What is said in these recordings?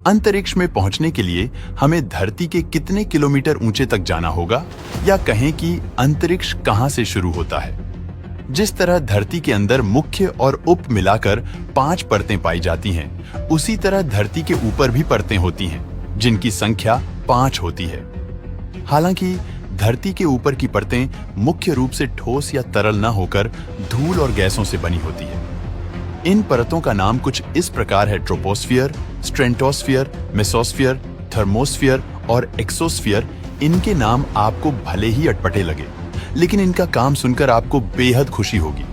अंतरिक्ष में पहुंचने के लिए हमें धरती के कितने किलोमीटर ऊंचे तक जाना होगा, या कहें कि अंतरिक्ष कहां से शुरू होता है। जिस तरह धरती के अंदर मुख्य और उप मिलाकर 5 परतें पाई जाती हैं, उसी तरह धरती के ऊपर भी परतें होती हैं, जिनकी संख्या 5 होती है। हालांकि धरती के ऊपर की परतें मुख्य रूप से ठोस या तरल न होकर धूल और गैसों से बनी होती है। इन परतों का नाम कुछ इस प्रकार है: ट्रोपोस्फियर, स्ट्रेटोस्फियर, मेसोस्फियर, थर्मोस्फियर और एक्सोस्फियर। इनके नाम आपको भले ही अटपटे लगे, लेकिन इनका काम सुनकर आपको बेहद खुशी होगी,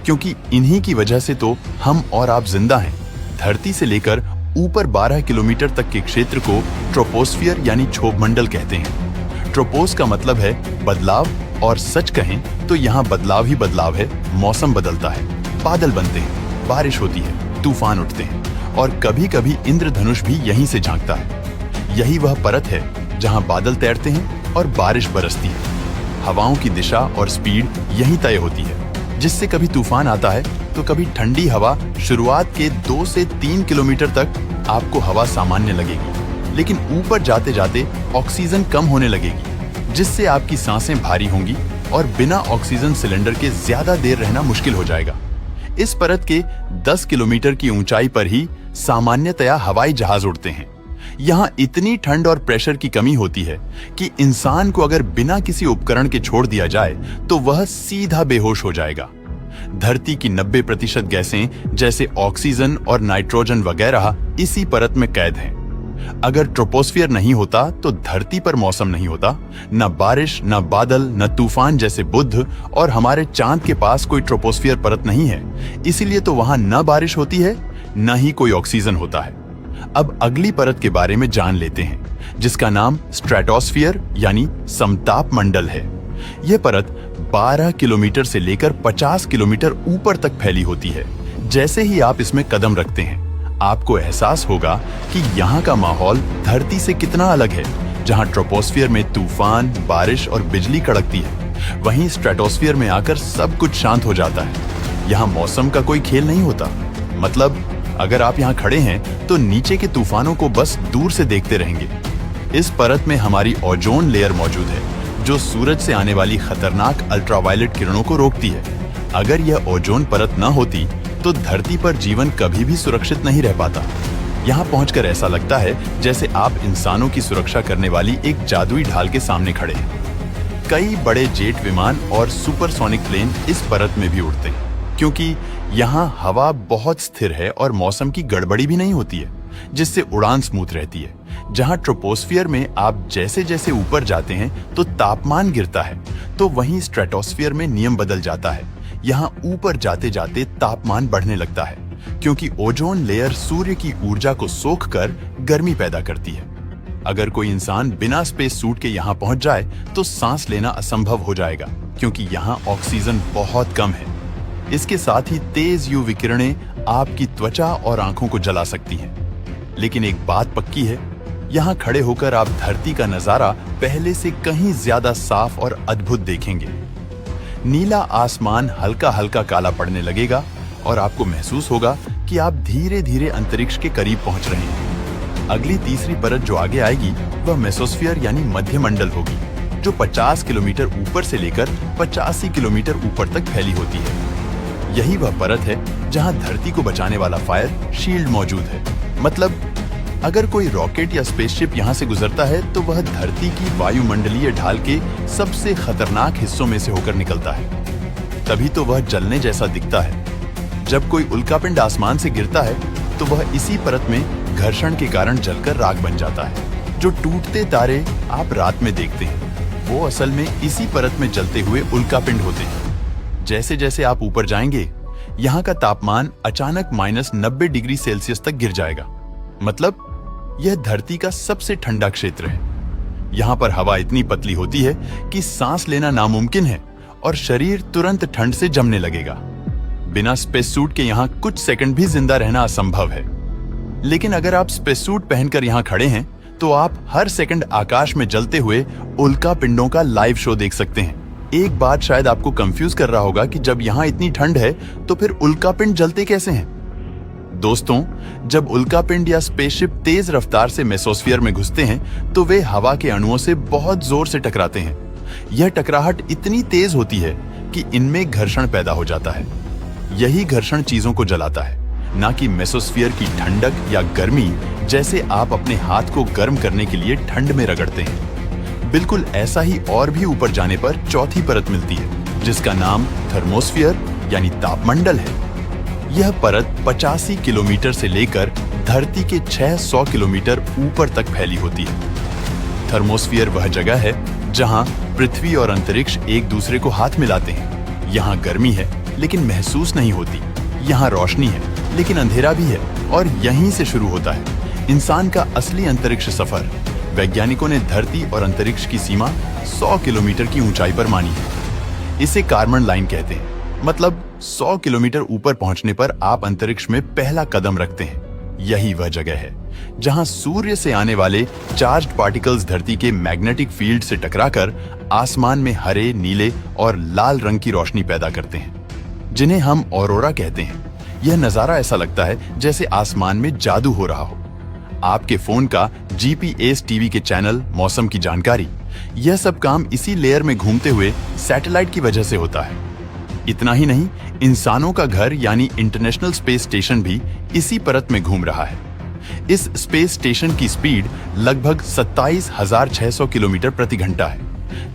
क्योंकि इन्हीं की वजह से तो हम और आप जिंदा हैं। धरती से लेकर ऊपर 12 किलोमीटर तक के क्षेत्र को ट्रोपोस्फियर यानी क्षोभमंडल कहते हैं। ट्रोपोस का मतलब है बदलाव, और सच कहें तो यहाँ बदलाव ही बदलाव है। मौसम बदलता है, बादल बनते हैं, बारिश होती है, तूफान उठते हैं, और कभी कभी इंद्रधनुष भी यहीं से झांकता है। यही वह परत है जहां बादल तैरते हैं और बारिश बरसती है। हवाओं की दिशा और स्पीड यहीं तय होती है, जिससे कभी तूफान आता है तो कभी ठंडी हवा। शुरुआत के 2 से 3 किलोमीटर तक आपको हवा सामान्य लगेगी, लेकिन ऊपर जाते जाते ऑक्सीजन कम होने लगेगी, जिससे आपकी सांसें भारी होंगी और बिना ऑक्सीजन सिलेंडर के ज्यादा देर रहना मुश्किल हो जाएगा। इस परत के 10 किलोमीटर की ऊंचाई पर ही सामान्यतया हवाई जहाज उड़ते हैं। यहाँ इतनी ठंड और प्रेशर की कमी होती है कि इंसान को अगर बिना किसी उपकरण के छोड़ दिया जाए तो वह सीधा बेहोश हो जाएगा। धरती की 90% गैसें जैसे ऑक्सीजन और नाइट्रोजन वगैरह इसी परत में कैद हैं। अगर ट्रोपोस्फियर नहीं होता तो धरती पर मौसम नहीं होता, न बारिश, न बादल, न तूफान जैसे बुध, और हमारे चांद के पास कोई ट्रोपोस्फियर परत नहीं है, इसीलिए तो वहां न बारिश होती है न ही कोई ऑक्सीजन होता है। अब अगली परत के बारे में जान लेते हैं, जिसका नाम स्ट्रेटोस्फियर यानी समताप मंडल है। यह परत 12 किलोमीटर से लेकर 50 किलोमीटर ऊपर तक फैली होती है। जैसे ही आप इसमें कदम रखते हैं, आपको एहसास होगा कि यहाँ का माहौल धरती से कितना अलग है। जहाँ ट्रोपोस्फियर में तूफान, बारिश और बिजली कड़कती है, वहीं स्ट्रेटोस्फियर में आकर सब कुछ शांत हो जाता है। यहाँ मौसम का कोई खेल नहीं होता। मतलब अगर आप यहाँ खड़े हैं तो नीचे के तूफानों को बस दूर से देखते रहेंगे। इस परत में हमारी ओजोन लेयर मौजूद है, जो सूरज से आने वाली खतरनाक अल्ट्रावायलेट किरणों को रोकती है। अगर यह ओजोन परत न होती तो धरती पर जीवन कभी भी सुरक्षित नहीं रह पाता। यहाँ पहुंचकर ऐसा लगता है जैसे आप इंसानों की सुरक्षा करने वाली एक जादुई ढाल के सामने खड़े हैं। कई बड़े जेट विमान और सुपरसोनिक प्लेन इस परत में भी उड़ते हैं, क्योंकि यहाँ हवा बहुत स्थिर है और मौसम की गड़बड़ी भी नहीं होती है, जिससे उड़ान स्मूथ रहती है। जहाँ ट्रोपोस्फियर में आप जैसे जैसे ऊपर जाते हैं तो तापमान गिरता है, तो वहीं स्ट्रेटोस्फियर में नियम बदल जाता है। यहाँ ऊपर जाते जाते तापमान बढ़ने लगता है, क्योंकि ओजोन लेयर सूर्य की ऊर्जा को सोखकर गर्मी पैदा करती है। अगर कोई इंसान बिना स्पेस सूट के यहाँ पहुंच जाए तो सांस लेना असंभव हो जाएगा, क्योंकि यहाँ ऑक्सीजन बहुत कम है। इसके साथ ही तेज यूवी किरणें आपकी त्वचा और आंखों को जला सकती हैं। लेकिन एक बात पक्की है, यहाँ खड़े होकर आप धरती का नजारा पहले से कहीं ज्यादा साफ और अद्भुत देखेंगे। नीला आसमान हल्का हल्का काला पड़ने लगेगा और आपको महसूस होगा कि आप धीरे धीरे अंतरिक्ष के करीब पहुंच रहे हैं। अगली तीसरी परत जो आगे आएगी वह मेसोस्फियर यानी मध्य मंडल होगी, जो 50 किलोमीटर ऊपर से लेकर 85 किलोमीटर ऊपर तक फैली होती है। यही वह परत है जहां धरती को बचाने वाला फायर शील्ड मौजूद है। मतलब अगर कोई रॉकेट या स्पेसशिप यहाँ से गुजरता है तो वह धरती की वायुमंडलीय ढाल के सबसे खतरनाक हिस्सों में से होकर निकलता है। तभी तो वह जलने जैसा दिखता है। जब कोई उल्कापिंड आसमान से गिरता है तो वह इसी परत में घर्षण के कारण जलकर राख बन जाता है। जो टूटते तारे आप रात में देखते हैं, वो असल में इसी परत में जलते हुए उल्कापिंड होते हैं। जैसे जैसे आप ऊपर जाएंगे, यहाँ का तापमान अचानक -90 डिग्री सेल्सियस तक गिर जाएगा। मतलब यह धरती का सबसे ठंडा क्षेत्र है। यहाँ पर हवा इतनी पतली होती है कि सांस लेना नामुमकिन है और शरीर तुरंत ठंड से जमने लगेगा। बिना स्पेस सूट के यहाँ कुछ सेकंड भी जिंदा रहना असंभव है। लेकिन अगर आप स्पेस सूट पहनकर यहाँ खड़े हैं तो आप हर सेकंड आकाश में जलते हुए उल्का पिंडों का लाइव शो देख सकते हैं। एक बात शायद आपको कंफ्यूज कर रहा होगा कि जब यहाँ इतनी ठंड है तो फिर उल्का पिंड जलते कैसे हैं? दोस्तों, जब उल्कापिंड या स्पेसशिप तेज रफ्तार से मेसोस्फीयर में घुसते हैं तो वे हवा के अणुओं से बहुत जोर से टकराते हैं। यह टकराहट इतनी तेज होती है कि इनमें घर्षण पैदा हो जाता है। यही घर्षण चीजों को जलाता है, ना कि मेसोस्फीयर की ठंडक या गर्मी, जैसे आप अपने हाथ को गर्म करने के लिए ठंड में रगड़ते हैं। बिल्कुल ऐसा ही और भी ऊपर जाने पर चौथी परत मिलती है, जिसका नाम थर्मोस्फीयर यानी तापमंडल है। यह परत 85 किलोमीटर से लेकर धरती के 600 किलोमीटर ऊपर तक फैली होती है। थर्मोस्फीयर वह जगह है जहां पृथ्वी और अंतरिक्ष एक दूसरे को हाथ मिलाते हैं। यहाँ गर्मी है लेकिन महसूस नहीं होती, यहाँ रोशनी है लेकिन अंधेरा भी है, और यहीं से शुरू होता है इंसान का असली अंतरिक्ष सफर। वैज्ञानिकों ने धरती और अंतरिक्ष की सीमा 100 किलोमीटर की ऊंचाई पर मानी है। इसे कार्बन लाइन कहते हैं, मतलब 100 किलोमीटर ऊपर पहुंचने पर आप अंतरिक्ष में पहला कदम रखते हैं। यही वह जगह है जहां सूर्य से आने वाले चार्ज्ड पार्टिकल्स धरती के मैग्नेटिक फील्ड से टकराकर आसमान में हरे, नीले और लाल रंग की रोशनी पैदा करते हैं, जिन्हें हम ऑरोरा कहते हैं। यह नजारा ऐसा लगता है जैसे आसमान में जादू हो रहा हो। आपके फोन का जीपीएस, टीवी के चैनल, मौसम की जानकारी, यह सब काम इसी लेयर में घूमते हुए सैटेलाइट की वजह से होता है। इतना ही नहीं, इंसानों का घर यानी इंटरनेशनल स्पेस स्टेशन भी इसी परत में घूम रहा है। इस स्पेस स्टेशन की स्पीड लगभग 27,600 किलोमीटर प्रति घंटा है।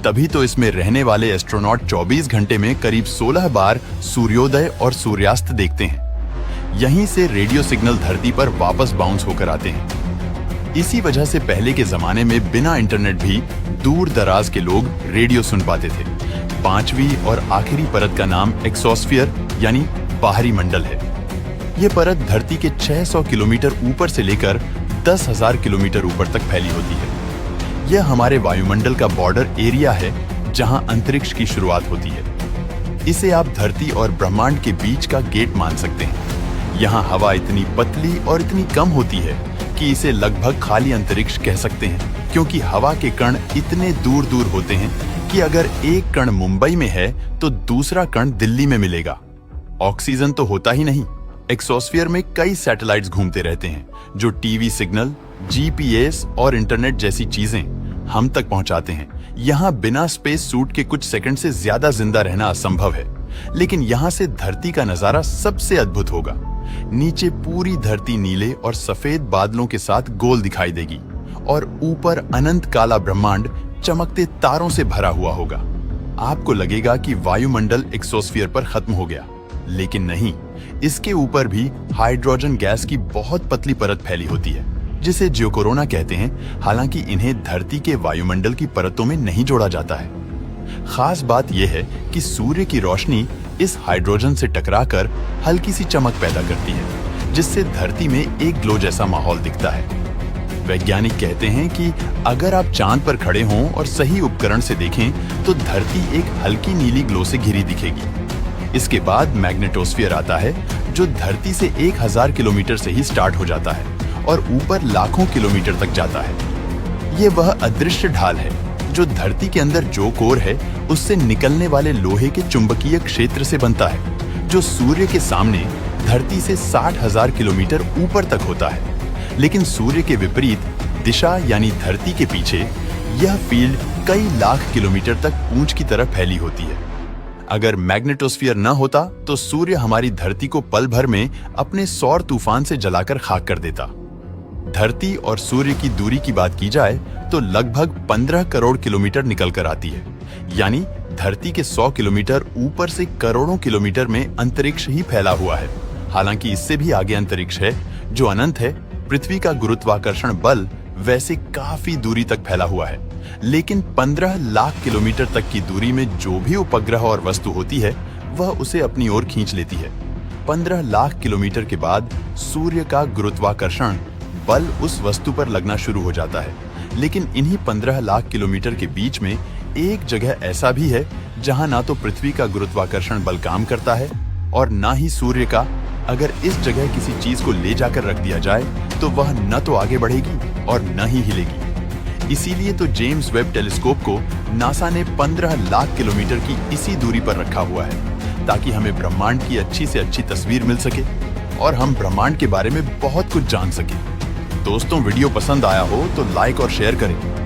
तभी तो इसमें रहने वाले एस्ट्रोनॉट 24 घंटे में करीब 16 बार सूर्योदय और सूर्यास्त देखते हैं। यहीं से रेडियो सिग्नल धरती पर वापस बाउंस होकर आते हैं। इसी वजह से पहले के जमाने में बिना इंटरनेट भी दूर दराज के लोग रेडियो सुन पाते थे। 5वीं और आखिरी परत का नाम एक्सोस्फीयर यानी बाहरी मंडल है। यह परत धरती के 600 किलोमीटर ऊपर से लेकर 10,000 किलोमीटर ऊपर तक फैली होती है। यह हमारे वायुमंडल का बॉर्डर एरिया है जहां अंतरिक्ष की शुरुआत होती है। इसे आप धरती और ब्रह्मांड के बीच का गेट मान सकते हैं। यहाँ हवा इतनी पतली और इतनी कम होती है कि इसे लगभग खाली अंतरिक्ष कह सकते हैं, क्योंकि हवा के कण इतने दूर दूर होते हैं कि अगर एक कण मुंबई में है तो दूसरा कण दिल्ली में मिलेगा। ऑक्सीजन तो होता ही नहीं। एक्सोस्फीयर में कई सैटेलाइट्स घूमते रहते हैं जो टीवी सिग्नल, जीपीएस और इंटरनेट जैसी चीजें हम तक पहुंचाते हैं। यहाँ बिना स्पेस सूट के कुछ सेकंड से ज्यादा जिंदा रहना असंभव है, लेकिन यहाँ से धरती का नजारा सबसे अद्भुत होगा। नीचे पूरी धरती नीले और सफेद बादलों के साथ गोल दिखाई देगी और ऊपर अनंत काला ब्रह्मांड चमकते तारों से भरा हुआ होगा। आपको लगेगा कि वायुमंडल एक्सोस्फीयर पर खत्म हो गया, लेकिन नहीं, इसके ऊपर भी हाइड्रोजन गैस की बहुत पतली परत फैली होती है, जिसे जियोकोरोना कहते हैं। हालांकि इन्हें धरती के वायुमंडल की परतों में नहीं जोड़ा जाता है। खास बात यह है कि सूर्य की रोशनी इस हाइड्रोजन से टकराकर हल्की सी चमक पैदा करती है, जिससे धरती में एक ग्लो जैसा माहौल दिखता है। वैज्ञानिक कहते हैं कि अगर आप चांद पर खड़े हों और सही उपकरण से देखें तो धरती एक हल्की नीली ग्लो से घिरी दिखेगी। इसके बाद मैग्नेटोस्फीयर आता है, जो धरती से 1000 किलोमीटर से ही स्टार्ट हो जाता है और ऊपर लाखों किलोमीटर तक जाता है। ये वह अदृश्य ढाल है जो धरती के अंदर जो कोर है उससे निकलने वाले लोहे के चुंबकीय क्षेत्र से बनता है, जो सूर्य के सामने धरती से 60,000 किलोमीटर ऊपर तक होता है। लेकिन सूर्य के विपरीत दिशा यानी धरती के पीछे यह फील्ड कई लाख किलोमीटर तक पूंछ की तरफ फैली होती है। अगर मैग्नेटोस्फीयर न होता तो सूर्य हमारी धरती को पल भर में अपने सौर तूफान से जलाकर खाक कर देता। धरती और सूर्य की दूरी की बात की जाए तो लगभग 15 करोड़ किलोमीटर निकल कर आती है, यानी धरती के 100 किलोमीटर ऊपर से करोड़ों किलोमीटर में अंतरिक्ष ही फैला हुआ है। हालांकि इससे भी आगे अंतरिक्ष है जो अनंत है। पृथ्वी का गुरुत्वाकर्षण बल वैसे काफी दूरी तक फैला हुआ है, लेकिन 15 लाख किलोमीटर तक की दूरी में जो भी उपग्रह और वस्तु होती है वह उसे अपनी ओर खींच लेती है। 15 लाख किलोमीटर के बाद सूर्य का गुरुत्वाकर्षण बल उस वस्तु पर लगना शुरू हो जाता है। लेकिन इन्हीं 15 लाख किलोमीटर के बीच में एक जगह ऐसा भी है जहां ना तो पृथ्वी का गुरुत्वाकर्षण बल काम करता है और ना ही सूर्य का। अगर इस जगह किसी चीज को ले जाकर रख दिया जाए तो वह न तो आगे बढ़ेगी और न ही हिलेगी। इसीलिए तो जेम्स वेब टेलीस्कोप को नासा ने 15 लाख किलोमीटर की इसी दूरी पर रखा हुआ है, ताकि हमें ब्रह्मांड की अच्छी से अच्छी तस्वीर मिल सके। और हम ब्रह्मांड के बारे में बहुत कुछ जान सकें। दोस्तों, वीडियो पसंद आया हो तो लाइक और शेयर करें